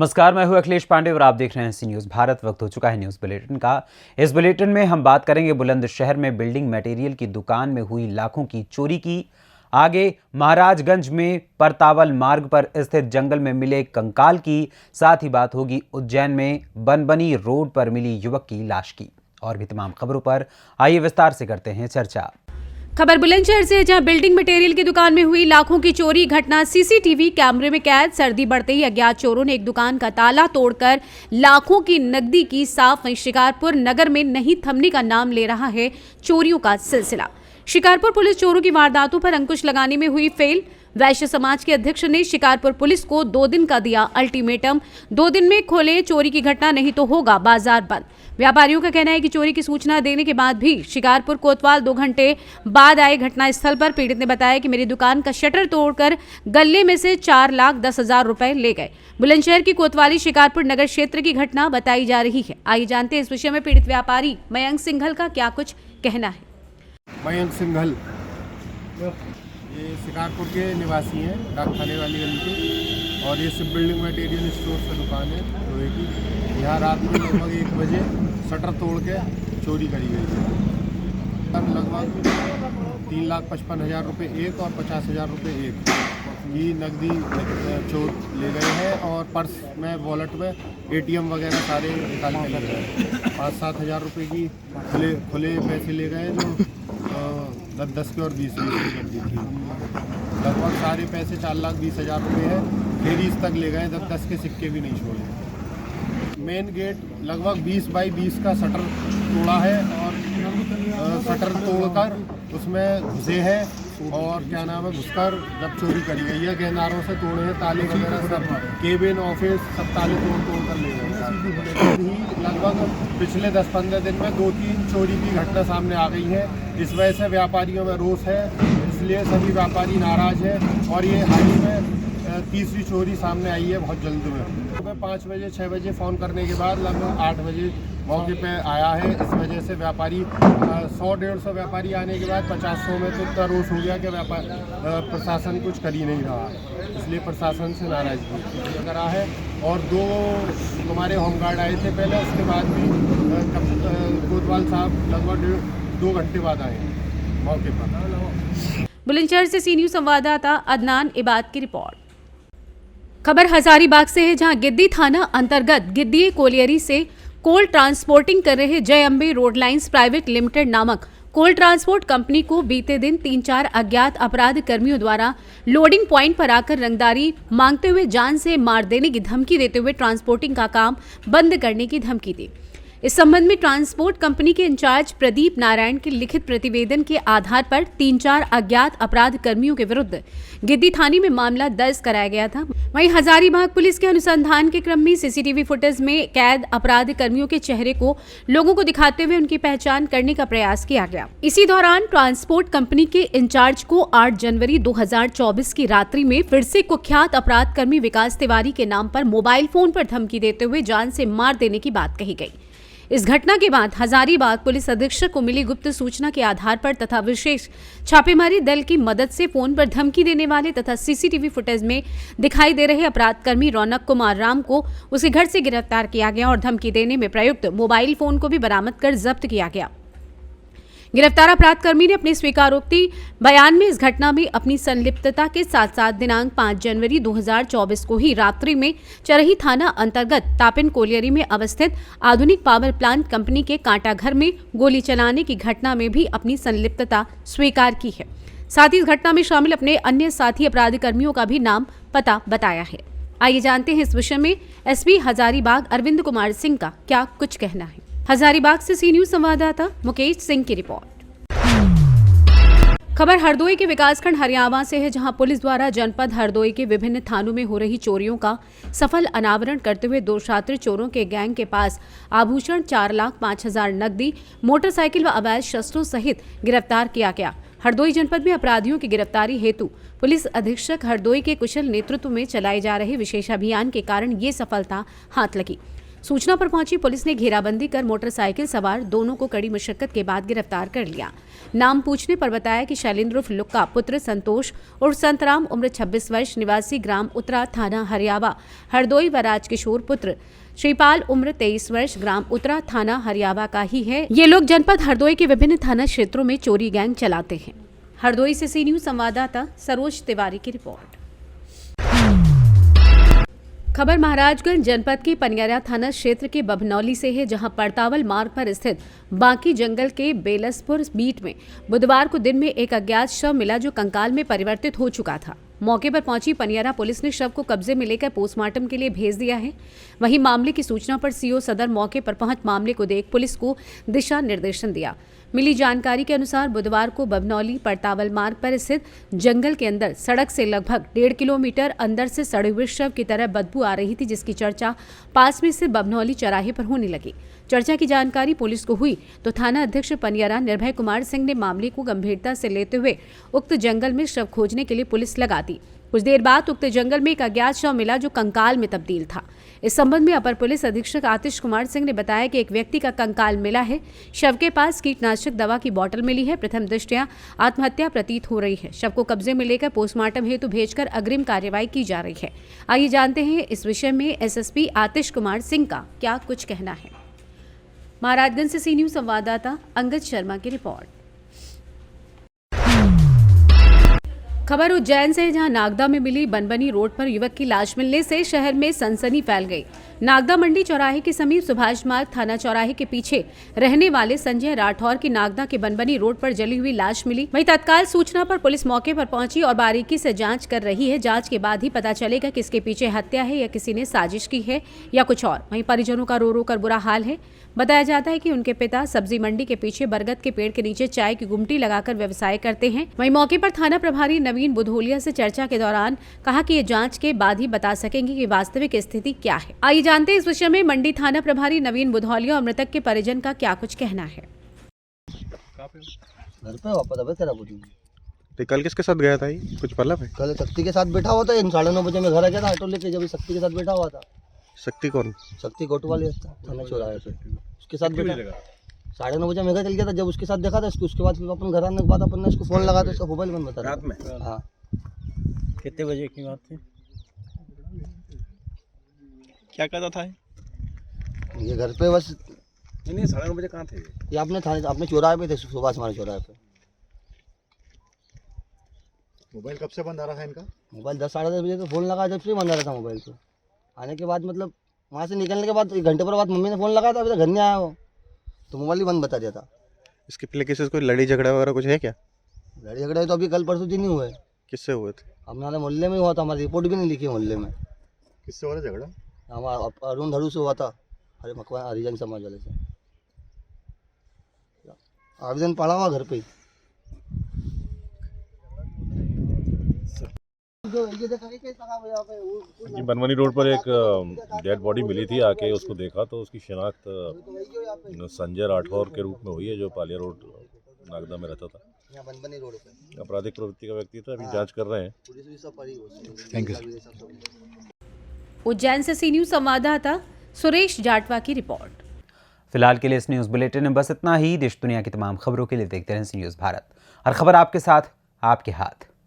नमस्कार, मैं हूं अखिलेश पांडे और आप देख रहे हैं सी न्यूज़ भारत। वक्त हो चुका है न्यूज़ बुलेटिन का। इस बुलेटिन में हम बात करेंगे बुलंदशहर में बिल्डिंग मटेरियल की दुकान में हुई लाखों की चोरी की। आगे महाराजगंज में परतावल मार्ग पर स्थित जंगल में मिले कंकाल की। साथ ही बात होगी उज्जैन में बनबनी रोड पर मिली युवक की लाश की। और भी तमाम खबरों पर आइए विस्तार से करते हैं चर्चा। खबर बुलंदशहर से, जहां बिल्डिंग मटेरियल की दुकान में हुई लाखों की चोरी घटना सीसीटीवी कैमरे में कैद। सर्दी बढ़ते ही अज्ञात चोरों ने एक दुकान का ताला तोड़कर लाखों की नकदी की साफ। वहीं शिकारपुर नगर में नहीं थमने का नाम ले रहा है चोरियों का सिलसिला। शिकारपुर पुलिस चोरों की वारदातों पर अंकुश लगाने में हुई फेल। वैश्य समाज के अध्यक्ष ने शिकारपुर पुलिस को 2 दिन का दिया अल्टीमेटम। 2 दिन में खोले चोरी की घटना, नहीं तो होगा बाजार बंद। व्यापारियों का कहना है कि चोरी की सूचना देने के बाद भी शिकारपुर कोतवाल 2 घंटे बाद आए घटनास्थल पर। पीड़ित ने बताया कि मेरी दुकान का शटर तोड़कर गले में से 4,10,000 रुपए ले गए। बुलंदशहर की कोतवाली शिकारपुर नगर क्षेत्र की घटना बताई जा रही है। आइए जानते हैं इस विषय में पीड़ित व्यापारी मयंक सिंघल का क्या कुछ कहना है। मयंक सिंघल ये शिकारपुर के निवासी हैं, डाक थाने वाली गली के। और ये सब बिल्डिंग मटेरियल स्टोर से दुकान है लोहे की। यहाँ रात में लगभग 1 बजे शटर तोड़ के चोरी करी गई थी। लगभग 3,55,000 रुपये एक और 50,000 रुपये एक की नकदी चोर ले गए हैं। और पर्स में, वॉलेट में ATM वगैरह सारे निकाल के ले गए। 5-7 हज़ार रुपये की खुले पैसे ले गए, जो 10 के और 20 की नकदी थी। लगभग सारे पैसे 4,20,000 रुपये है। फेरीज तक ले गए, 10 के सिक्के भी नहीं छोड़े। मेन गेट लगभग 20 बाई 20 का शटर तोड़ा है और शटर तोड़कर उसमें घुसे हैं। और क्या नाम है, घुसकर जब चोरी करी गई है, गेंदारों से तोड़े हैं, ताले वगैरह सब, केबिन ऑफिस सब ताले तोड़ कर ले गए। लगभग पिछले 10-15 दिन में 2-3 चोरी की घटना सामने आ गई है। इस वजह से व्यापारियों में रोष है, इसलिए सभी व्यापारी नाराज है। और ये हाल ही में तीसरी चोरी सामने आई है बहुत जल्द में। सुबह 5 बजे 6 बजे फ़ोन करने के बाद लगभग 8 बजे मौके पे आया है। इस वजह से व्यापारी 100-150 व्यापारी आने के बाद 50-100 में तो इतना रोष हो गया कि प्रशासन कुछ कर ही नहीं रहा, इसलिए प्रशासन से नाराजगी करा है। और 2 हमारे होमगार्ड आए थे पहले, उसके बाद भी कोतवाल साहब लगभग 2 घंटे बाद आए मौके पर। बुलंदशहर से सी न्यूज़ संवाददाता अदनान इबाद की रिपोर्ट। खबर हजारीबाग से है, जहां गिद्दी थाना अंतर्गत गिद्दी कोलियरी से कोल ट्रांसपोर्टिंग कर रहे जय Ambe road lines private limited नामक कोल ट्रांसपोर्ट कंपनी को बीते दिन 3-4 अज्ञात अपराध कर्मियों द्वारा लोडिंग पॉइंट पर आकर रंगदारी मांगते हुए जान से मार देने की धमकी देते हुए ट्रांसपोर्टिंग का काम बंद करने की धमकी दी। इस संबंध में ट्रांसपोर्ट कंपनी के इंचार्ज प्रदीप नारायण के लिखित प्रतिवेदन के आधार पर 3-4 अज्ञात अपराध कर्मियों के विरुद्ध गिद्दी थाने में मामला दर्ज कराया गया था। वहीं हजारीबाग पुलिस के अनुसंधान के क्रम में सीसीटीवी फुटेज में कैद अपराध कर्मियों के चेहरे को लोगों को दिखाते हुए उनकी पहचान करने का प्रयास किया गया। इसी दौरान ट्रांसपोर्ट कंपनी के इंचार्ज को 8 जनवरी 2024 की रात्रि में फिर से कुख्यात अपराध कर्मी विकास तिवारी के नाम पर मोबाइल फोन पर धमकी देते हुए जान से मार देने की बात कही गई। इस घटना के बाद हजारीबाग पुलिस अधीक्षक को मिली गुप्त सूचना के आधार पर तथा विशेष छापेमारी दल की मदद से फोन पर धमकी देने वाले तथा सीसीटीवी फुटेज में दिखाई दे रहे अपराध कर्मी रौनक कुमार राम को उसके घर से गिरफ्तार किया गया और धमकी देने में प्रयुक्त मोबाइल फोन को भी बरामद कर जब्त किया गया। गिरफ्तार अपराध कर्मी ने अपने स्वीकारोक्ति बयान में इस घटना में अपनी संलिप्तता के साथ साथ दिनांक 5 जनवरी 2024 को ही रात्रि में चरही थाना अंतर्गत तापिन कोलियरी में अवस्थित आधुनिक पावर प्लांट कंपनी के कांटा घर में गोली चलाने की घटना में भी अपनी संलिप्तता स्वीकार की है। साथ ही इस घटना में शामिल अपने अन्य साथी अपराधी कर्मियों का भी नाम पता बताया है। आइए जानते हैं इस विषय में एसपी हजारीबाग अरविंद कुमार सिंह का क्या कुछ कहना है। हजारीबाग से सी न्यूज़ संवाददाता मुकेश सिंह की रिपोर्ट। खबर हरदोई के विकासखंड हरियावा से है, जहां पुलिस द्वारा जनपद हरदोई के विभिन्न थानों में हो रही चोरियों का सफल अनावरण करते हुए 2 शातिर चोरों के गैंग के पास आभूषण, 4,05,000 नकदी, मोटरसाइकिल व अवैध शस्त्रों सहित गिरफ्तार किया गया। हरदोई जनपद में अपराधियों की गिरफ्तारी हेतु पुलिस अधीक्षक हरदोई के कुशल नेतृत्व में चलाए जा रहे विशेष अभियान के कारण ये सफलता हाथ लगी। सूचना पर पहुंची पुलिस ने घेराबंदी कर मोटरसाइकिल सवार दोनों को कड़ी मशक्कत के बाद गिरफ्तार कर लिया। नाम पूछने पर बताया कि शैलेंद्र उर्फ लुक्का पुत्र संतोष उर्फ संतराम उम्र 26 वर्ष निवासी ग्राम उत्तरा थाना हरियावा हरदोई व राजकिशोर पुत्र श्रीपाल उम्र 23 वर्ष ग्राम उत्तरा थाना हरियावा का ही है। ये लोग जनपद हरदोई के विभिन्न थाना क्षेत्रों में चोरी गैंग चलाते हैं। हरदोई से सी न्यूज संवाददाता सरोज तिवारी की रिपोर्ट। खबर महाराजगंज जनपद के पनियारा थाना क्षेत्र के बभनौली से है, जहां पड़तावल मार्ग पर स्थित बांकी जंगल के बेलसपुर बीट में बुधवार को दिन में एक अज्ञात शव मिला जो कंकाल में परिवर्तित हो चुका था। मौके पर पहुंची पनियारा पुलिस ने शव को कब्जे में लेकर पोस्टमार्टम के लिए भेज दिया है। वहीं मामले की सूचना पर सीओ सदर मौके पर पहुंच मामले को देख पुलिस को दिशा निर्देशन दिया। मिली जानकारी के अनुसार बुधवार को बभनौली पड़तावल मार्ग पर स्थित जंगल के अंदर सड़क से लगभग 1.5 किलोमीटर अंदर से सड़े हुए शव की तरह बदबू आ रही थी, जिसकी चर्चा पास में से बभनौली चौराहे पर होने लगी। चर्चा की जानकारी पुलिस को हुई तो थाना अध्यक्ष पनियारा निर्भय कुमार सिंह ने मामले को गंभीरता से लेते हुए उक्त जंगल में शव खोजने के लिए पुलिस लगा दी। कुछ देर बाद उक्त जंगल में एक अज्ञात शव मिला जो कंकाल में तब्दील था। इस संबंध में अपर पुलिस अधीक्षक आतिश कुमार सिंह ने बताया कि एक व्यक्ति का कंकाल मिला है। शव के पास कीटनाशक दवा की बोतल मिली है। प्रथम दृष्टया आत्महत्या प्रतीत हो रही है। शव को कब्जे में लेकर पोस्टमार्टम हेतु भेजकर अग्रिम कार्रवाई की जा रही है। आइए जानते हैं इस विषय में एसएसपी आतिश कुमार सिंह का क्या कुछ कहना है। महाराजगंज से सी न्यूज संवाददाता अंगद शर्मा की रिपोर्ट। खबर उज्जैन से है, जहां नागदा में मिली बनबनी रोड पर युवक की लाश मिलने से शहर में सनसनी फैल गई। नागदा मंडी चौराहे के समीप सुभाष मार्ग थाना चौराहे के पीछे रहने वाले संजय राठौर की नागदा के बनबनी रोड पर जली हुई लाश मिली। वहीं तत्काल सूचना पर पुलिस मौके पर पहुंची और बारीकी से जांच कर रही है। जांच के बाद ही पता चलेगा किसके पीछे हत्या है या किसी ने साजिश की है या कुछ और। वहीं परिजनों का रो रो कर बुरा हाल है। बताया जाता है कि उनके पिता सब्जी मंडी के पीछे बरगद के पेड़ के नीचे चाय की गुमटी लगाकर व्यवसाय करते हैं। वहीं मौके पर थाना प्रभारी नवीन बुधोलिया से चर्चा के दौरान कहा कि ये जांच के बाद ही बता सकेंगे कि वास्तविक स्थिति क्या है। आइए जानते हैं इस विषय में मंडी थाना प्रभारी नवीन बुधौलिया और मृतक के परिजन का क्या कुछ कहना है। घर पे वापस अब तेरा पूछी तो कल किसके साथ गया था ये कुछ मालूम है? कल शक्ति के साथ बैठा हुआ था। 9:30 बजे मैं घर आ गया था ऑटो लेके, जब शक्ति के साथ बैठा हुआ था। शक्ति कौन? शक्ति कोटवाली थाना चौराहे पे उसके साथ बैठा। 9:30 बजे मैं घर चल गया था। जब उसके साथ देखा था उसके बाद फिर अपन घर आने के बाद अपन ने इसको फोन लगा तो उसका मोबाइल बंद बता रहा रात में। हाँ। कितने बजे की बात थी? क्या कहता था ये घर पे बस नहीं 9:30 बजे कहाँ थे ये अपने चौराहे पे थे, सुभाष मार्ग चौराहे पे। मोबाइल कब से बंद आ रहा है इनका? मोबाइल 10 साढ़े 10 बजे तो फोन लगा, जब से बंद आ रहा था मोबाइल पे। आने के बाद मतलब वहाँ से निकलने के बाद 1 घंटे पर बाद मम्मी ने फ़ोन लगाया था, अभी तक घर नहीं आया वो, तो मोबाइल ही बंद बता दिया था। इसके पहले किसी से कोई लड़ी झगड़ा वगैरह कुछ है क्या? लड़ाई झगड़े तो अभी कल परसों दिन ही हुए। किससे हुए थे? हमारे मोहल्ले में हुआ था, हमारी रिपोर्ट भी नहीं लिखी मोहल्ले में। किससे हो रहा झगड़ा? हमारा अरुण धड़ू से हुआ था, अरे मकवान हरिजन समाज वाले से। आवेदन पड़ा हुआ घर पे ही। जी बनमनी रोड पर एक डेड बॉडी मिली थी। आके उसको देखा तो उसकी शिनाख्त संजय राठौर के रूप में हुई है, जो पालिया रोड नागदा में रहता था। बनबनी रोड पे आपराधिक प्रवृत्ति का व्यक्ति था। अभी जांच कर रहे हैं। Thank you. उज्जैन से सी न्यूज संवाददाता सुरेश जाटवा की रिपोर्ट। फिलहाल के लिए इस न्यूज़ बुलेटिन में बस इतना ही। देश दुनिया की तमाम खबरों के लिए देखते रहें सी न्यूज़ भारत। हर खबर आपके साथ, आपके हाथ।